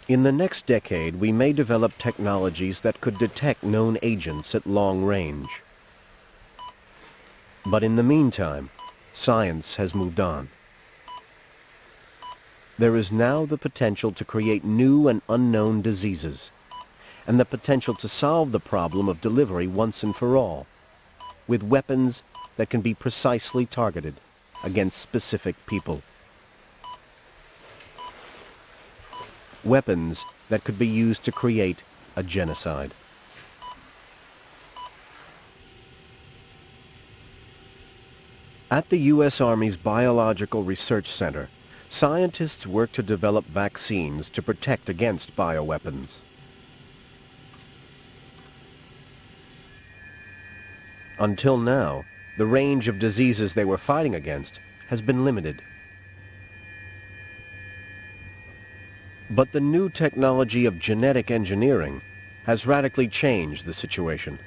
In the next decade, we may develop technologies that could detect known agents at long range. But in the meantime, science has moved on. There is now the potential to create new and unknown diseases, and the potential to solve the problem of delivery once and for all, with weapons that can be precisely targeted against specific people. Weapons that could be used to create a genocide. At the U.S. Army's Biological Research Center, scientists work to develop vaccines to protect against bioweapons. Until now, the range of diseases they were fighting against has been limited. But the new technology of genetic engineering has radically changed the situation.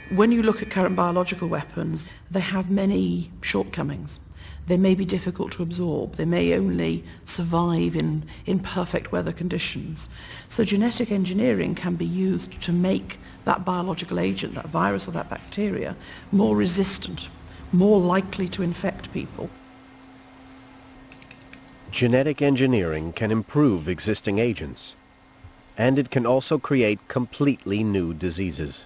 When you look at current biological weapons, they have many shortcomings. They may be difficult to absorb. They may only survive in perfect weather conditions. So genetic engineering can be used to make that biological agent, that virus or that bacteria, more resistant, more likely to infect people. Genetic engineering can improve existing agents, and it can also create completely new diseases.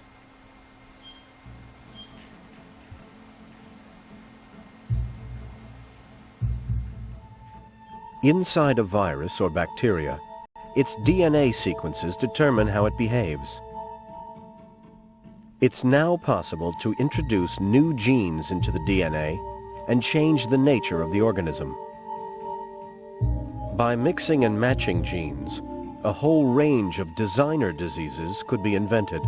Inside a virus or bacteria, its DNA sequences determine how it behaves. It's now possible to introduce new genes into the DNA and change the nature of the organism. By mixing and matching genes, a whole range of designer diseases could be invented.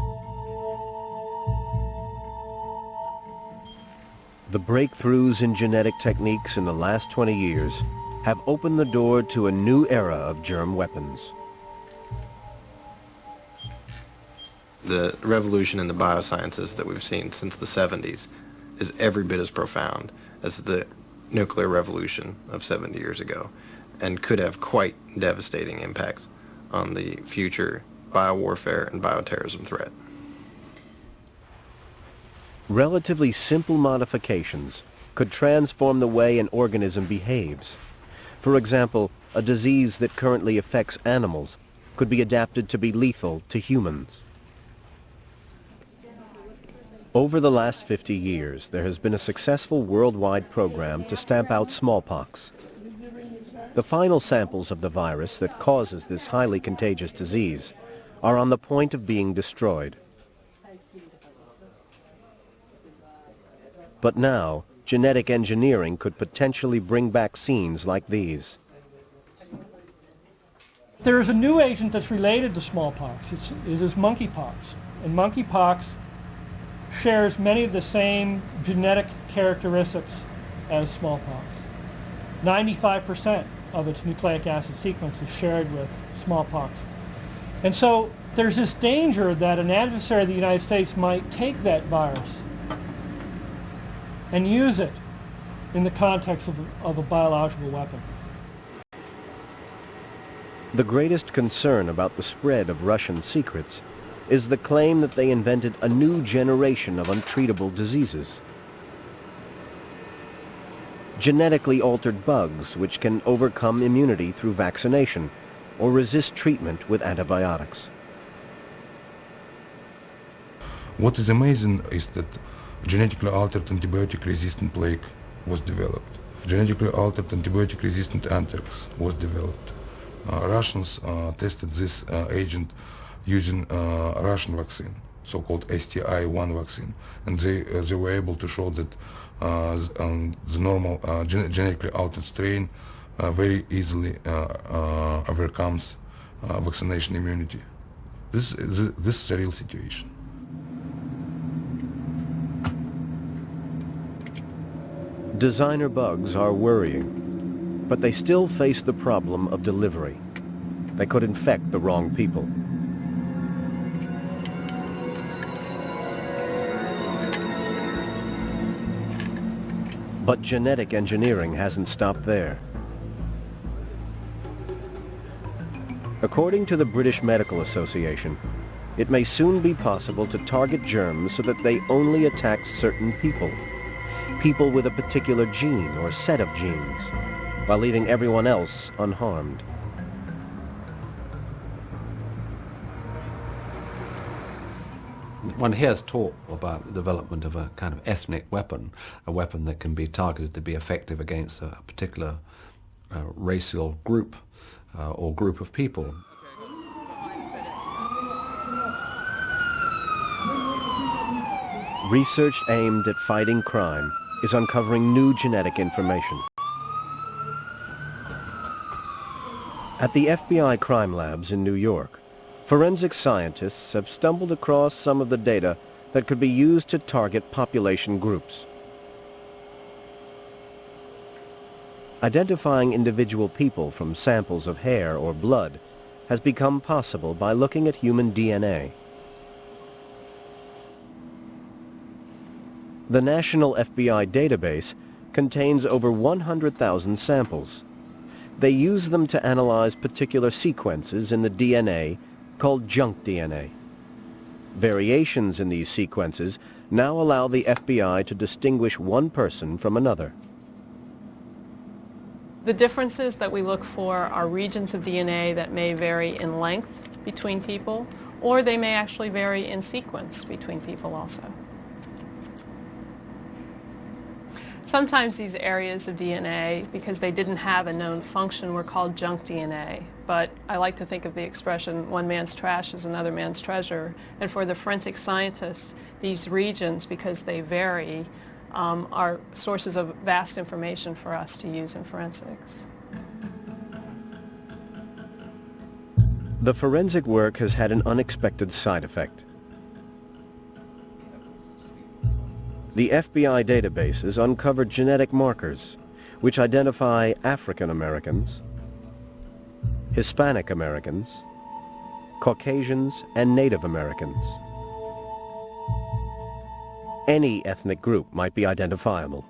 The breakthroughs in genetic techniques in the last 20 years have opened the door to a new era of germ weapons. The revolution in the biosciences that we've seen since the 70s is every bit as profound as the nuclear revolution of 70 years ago, and could have quite devastating impacts on the future biowarfare and bioterrorism threat. Relatively simple modifications could transform the way an organism behaves. For example, a disease that currently affects animals could be adapted to be lethal to humans. Over the last 50 years, there has been a successful worldwide program to stamp out smallpox. The final samples of the virus that causes this highly contagious disease are on the point of being destroyed. But now, genetic engineering could potentially bring vaccines like these. There is a new agent that's related to smallpox. It is monkeypox. And monkeypox shares many of the same genetic characteristics as smallpox. 95% of its nucleic acid sequence is shared with smallpox. And so there's this danger that an adversary of the United States might take that virus and use it in the context of a biological weapon. The greatest concern about the spread of Russian secrets is the claim that they invented a new generation of untreatable diseases. Genetically altered bugs which can overcome immunity through vaccination or resist treatment with antibiotics. What is amazing is that genetically altered antibiotic-resistant plague was developed. Genetically altered antibiotic-resistant anthrax was developed. Russians tested this agent using Russian vaccine, so-called STI-1 vaccine, and they were able to show that the normal genetically altered strain very easily overcomes vaccination immunity. This is a real situation. Designer bugs are worrying, but they still face the problem of delivery. They could infect the wrong people. But genetic engineering hasn't stopped there. According to the British Medical Association, it may soon be possible to target germs so that they only attack certain people with a particular gene or set of genes, while leaving everyone else unharmed. One hears talk about the development of a kind of ethnic weapon, a weapon that can be targeted to be effective against a particular racial group or group of people. Research aimed at fighting crime is uncovering new genetic information. At the FBI crime labs in New York, forensic scientists have stumbled across some of the data that could be used to target population groups. Identifying individual people from samples of hair or blood has become possible by looking at human DNA. The National FBI database contains over 100,000 samples. They use them to analyze particular sequences in the DNA called junk DNA. Variations in these sequences now allow the FBI to distinguish one person from another. The differences that we look for are regions of DNA that may vary in length between people, or they may actually vary in sequence between people also. Sometimes these areas of DNA, because they didn't have a known function, were called junk DNA. But I like to think of the expression, one man's trash is another man's treasure. And for the forensic scientists, these regions, because they vary, are sources of vast information for us to use in forensics. The forensic work has had an unexpected side effect. The FBI databases uncovered genetic markers which identify African Americans, Hispanic Americans, Caucasians, and Native Americans. Any ethnic group might be identifiable.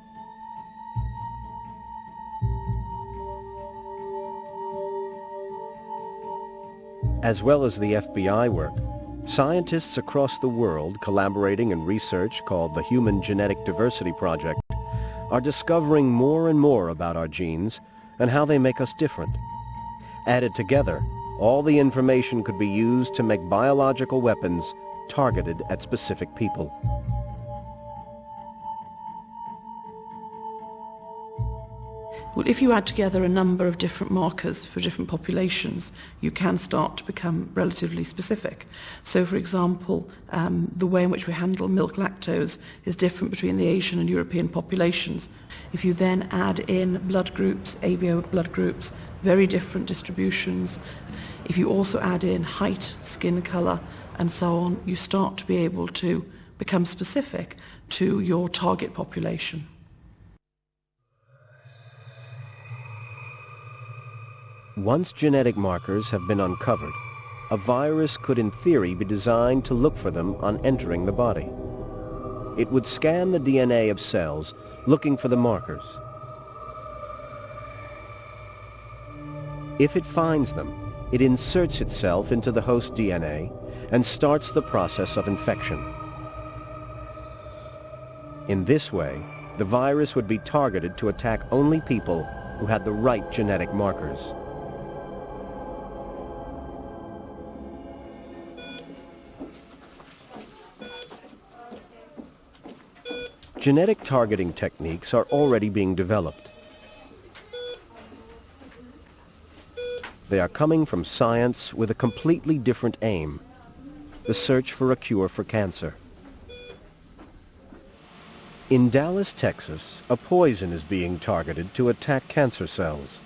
As well as the FBI work, scientists across the world collaborating in research called the Human Genetic Diversity Project are discovering more and more about our genes and how they make us different. Added together, all the information could be used to make biological weapons targeted at specific people. Well, if you add together a number of different markers for different populations, you can start to become relatively specific. So, for example, the way in which we handle milk lactose is different between the Asian and European populations. If you then add in blood groups, ABO blood groups, very different distributions. If you also add in height, skin colour, and so on, you start to be able to become specific to your target population. Once genetic markers have been uncovered, a virus could in theory be designed to look for them on entering the body. It would scan the DNA of cells looking for the markers. If it finds them, it inserts itself into the host DNA and starts the process of infection. In this way, the virus would be targeted to attack only people who had the right genetic markers. Genetic targeting techniques are already being developed. They are coming from science with a completely different aim, the search for a cure for cancer. In Dallas, Texas, a poison is being targeted to attack cancer cells.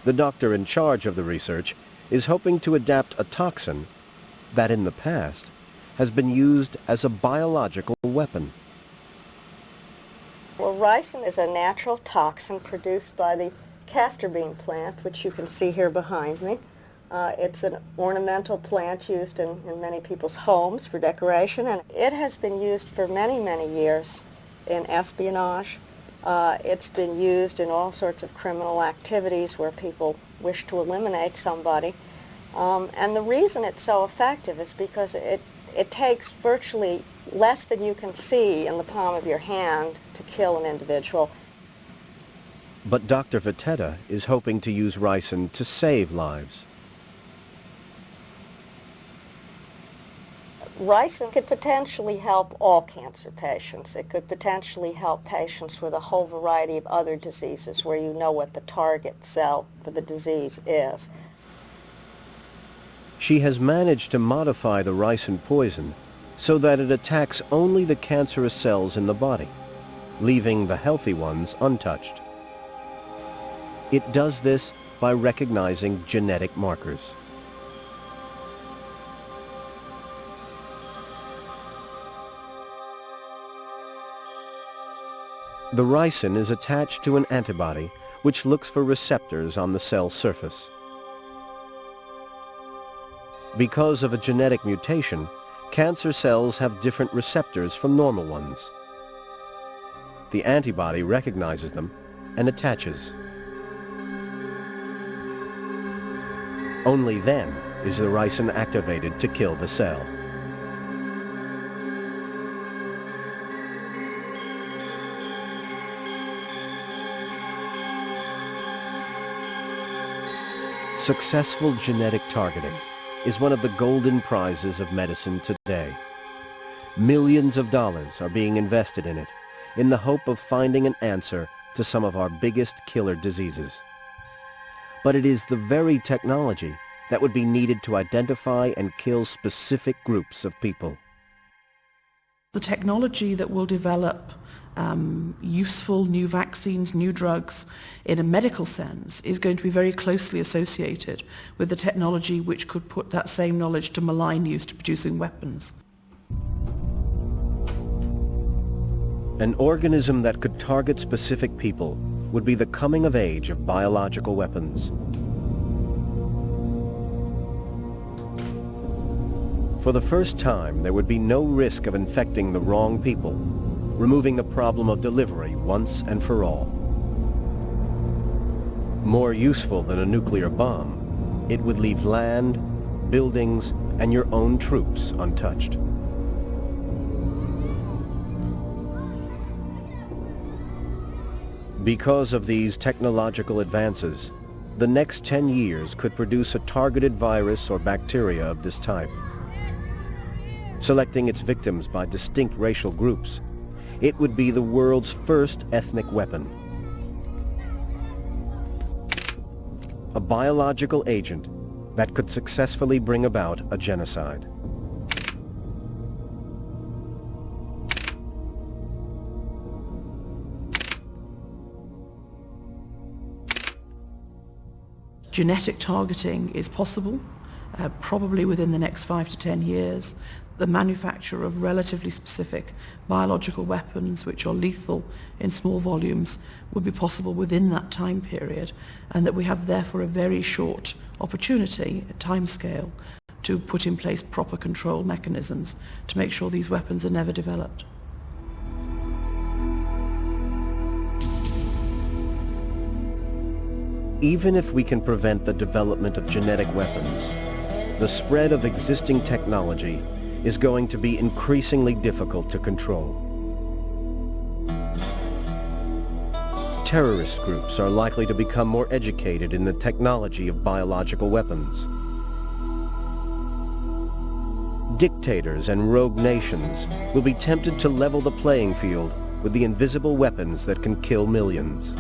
The doctor in charge of the research is hoping to adapt a toxin that in the past has been used as a biological weapon. Well, ricin is a natural toxin produced by the castor bean plant, which you can see here behind me. It's an ornamental plant used in many people's homes for decoration, and it has been used for many, many years in espionage, It's been used in all sorts of criminal activities where people wish to eliminate somebody. And the reason it's so effective is because it takes virtually less than you can see in the palm of your hand to kill an individual. But Dr. Vitetta is hoping to use ricin to save lives. Ricin could potentially help all cancer patients. It could potentially help patients with a whole variety of other diseases where you know what the target cell for the disease is. She has managed to modify the ricin poison so that it attacks only the cancerous cells in the body, leaving the healthy ones untouched. It does this by recognizing genetic markers. The ricin is attached to an antibody which looks for receptors on the cell surface. Because of a genetic mutation, cancer cells have different receptors from normal ones. The antibody recognizes them and attaches. Only then is the ricin activated to kill the cell. Successful genetic targeting is one of the golden prizes of medicine today. Millions of dollars are being invested in it in the hope of finding an answer to some of our biggest killer diseases. But it is the very technology that would be needed to identify and kill specific groups of people. The technology that will develop useful new vaccines, new drugs in a medical sense is going to be very closely associated with the technology which could put that same knowledge to malign use to producing weapons. An organism that could target specific people would be the coming of age of biological weapons. For the first time, there would be no risk of infecting the wrong people, removing the problem of delivery once and for all. More useful than a nuclear bomb, it would leave land, buildings, and your own troops untouched. Because of these technological advances, the next 10 years could produce a targeted virus or bacteria of this type. Selecting its victims by distinct racial groups, it would be the world's first ethnic weapon. A biological agent that could successfully bring about a genocide. Genetic targeting is possible, probably within the next 5 to 10 years. The manufacture of relatively specific biological weapons which are lethal in small volumes would be possible within that time period, and that we have therefore a very short opportunity, a timescale, to put in place proper control mechanisms to make sure these weapons are never developed. Even if we can prevent the development of genetic weapons, the spread of existing technology is going to be increasingly difficult to control. Terrorist groups are likely to become more educated in the technology of biological weapons. Dictators and rogue nations will be tempted to level the playing field with the invisible weapons that can kill millions.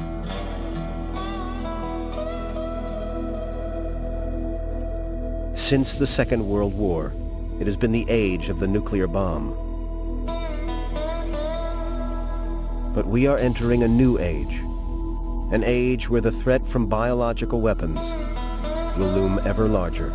Since the Second World War, it has been the age of the nuclear bomb. But we are entering a new age, an age where the threat from biological weapons will loom ever larger.